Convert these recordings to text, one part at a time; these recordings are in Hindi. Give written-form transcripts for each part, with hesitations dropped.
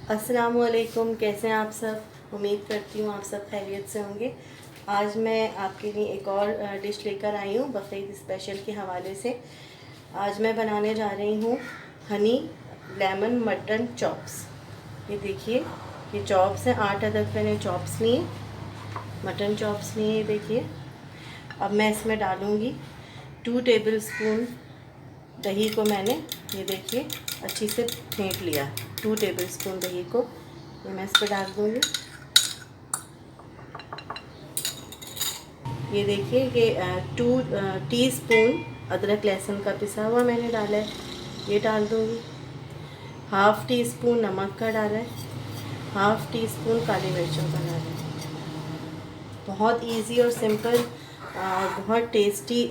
अस्सलामुअलैकुम, कैसे हैं आप सब। उम्मीद करती हूँ आप सब खैरियत से होंगे। आज मैं आपके लिए एक और डिश लेकर आई हूँ बकरीद स्पेशल के हवाले से। आज मैं बनाने जा रही हूँ हनी लेमन मटन चॉप्स। ये देखिए, ये चॉप्स हैं। 8 अदद मैंने चॉप्स लिए, मटन चॉप्स लिए। ये देखिए, अब मैं इसमें डालूँगी 2 टेबल स्पून दही को मैंने, ये देखिए, अच्छी से फेंट लिया। 2 टेबल स्पून दही को ये मैं इस पर डाल दूँगी। ये देखिए, ये 2 टीस्पून अदरक लहसुन का पिसा हुआ मैंने डाला है, ये डाल दूँगी। हाफ़ टी स्पून नमक का डाला है, हाफ़ टी स्पून काली मिर्चों का डाला है। बहुत इजी और सिंपल और बहुत टेस्टी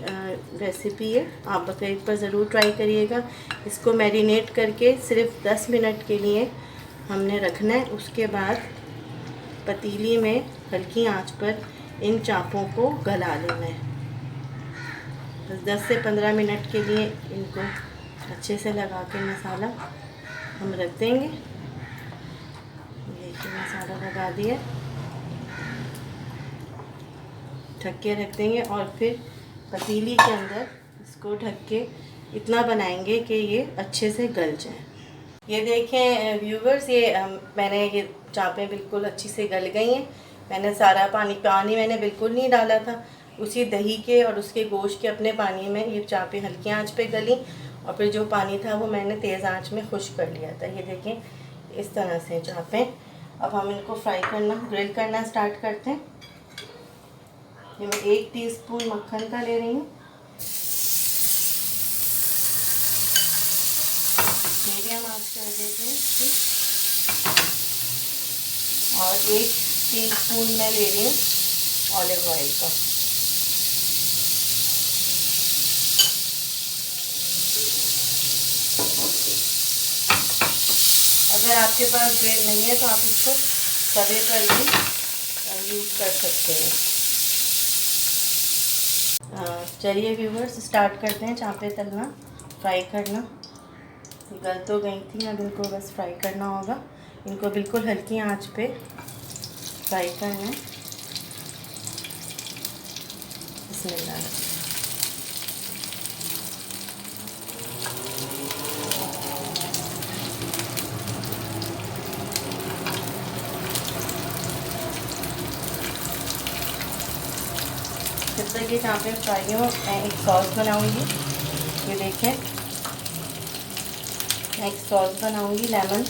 रेसिपी है। आप बकरीद पर ज़रूर ट्राई करिएगा। इसको मैरिनेट करके सिर्फ 10 मिनट के लिए हमने रखना है। उसके बाद पतीली में हल्की आंच पर इन चापों को गला लेना है। बस 10 से 15 मिनट के लिए इनको अच्छे से लगा के मसाला हम रख देंगे। देखिए, मसाला लगा दिया, ढक के रख देंगे और फिर पतीली के अंदर इसको ढक के इतना बनाएंगे कि ये अच्छे से गल जाए। ये देखें व्यूवर्स, ये मैंने ये चापें बिल्कुल अच्छी से गल गई हैं। मैंने सारा पानी मैंने बिल्कुल नहीं डाला था। उसी दही के और उसके गोश्त के अपने पानी में ये चापें हल्की आंच पे गली और फिर जो पानी था वो मैंने तेज़ आंच में खुश्क कर लिया था। ये देखें, इस तरह से चापें। अब हम इनको फ्राई करना, ग्रिल करना स्टार्ट करते हैं। ये मैं 1 टीस्पून मक्खन का ले रही हूँ। मीडियम आंच कर देते हैं इसकी। और 1 टीस्पून मैं ले रही हूँ ऑलिव ऑयल का। अगर आपके पास ग्रिल नहीं है तो आप इसको तवे पर भी यूज़ कर सकते हैं। चलिए व्यूवर्स, स्टार्ट करते हैं चापें तलना, फ्राई करना। गल तो गई थी, अब इनको बस फ्राई करना होगा। इनको बिल्कुल हल्की आंच पे फ्राई करना है। बिस्मिल्लाह। जब तक ये चापें फ्राई हो, मैं एक सॉस बनाऊंगी। ये देखें, मैं एक सॉस बनाऊंगी लेमन।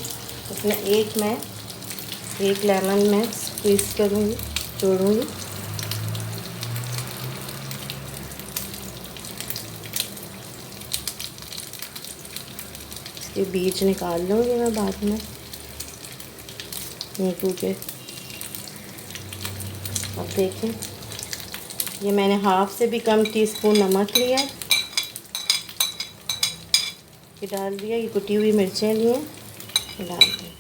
उसमें एक लेमन मैं स्क्वीज़ करूँगी, जोड़ूँगी। इसके बीज निकाल लूँगी मैं बाद में नींबू के। अब देखें, ये मैंने हाफ़ से भी कम टीस्पून नमक लिया है, ये डाल दिया। ये कुटी हुई मिर्चें ली हैं, ये डाल दी।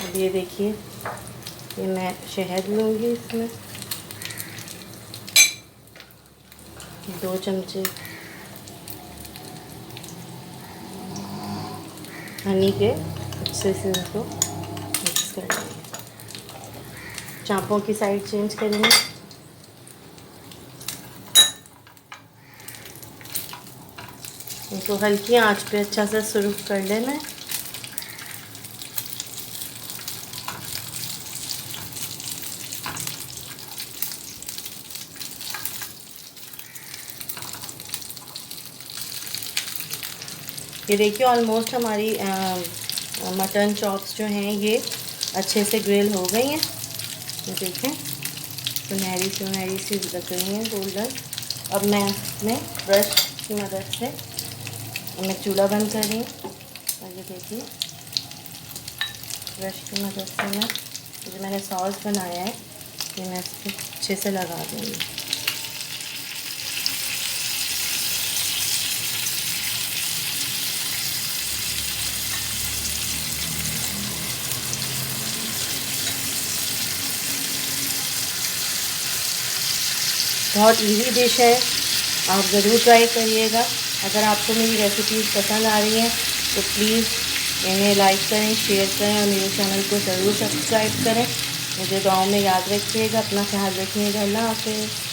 अब ये देखिए, ये मैं शहद लूँगी, इसमें 2 चमचे हनी के, अच्छे से इनको मिक्स कर देंगे। चापों की साइड चेंज करेंगे। इनको हल्की आंच पे अच्छा से सुर्ख कर लेना है। ये देखिए, ऑलमोस्ट हमारी मटन चॉप्स जो हैं ये अच्छे से ग्रिल हो गई हैं। ये देखें, सुनहरी सी लग रही हैं, गोल्डन। अब मैं इसमें ब्रश की मदद से मैं चूल्हा बंद कर रही हूँ और ये देखिए, ब्रश की मदद से मैं जो मैंने सॉस बनाया है ये मैं इसको अच्छे से लगा दूँगी। बहुत इजी डिश है, आप ज़रूर ट्राई करिएगा। अगर आपको मेरी रेसिपीज़ पसंद आ रही हैं तो प्लीज़ इन्हें लाइक करें, शेयर करें और मेरे चैनल को ज़रूर सब्सक्राइब करें। मुझे दुआओं में याद रखिएगा। अपना ख्याल रखिएगा। अल्लाह हाफ़िज़।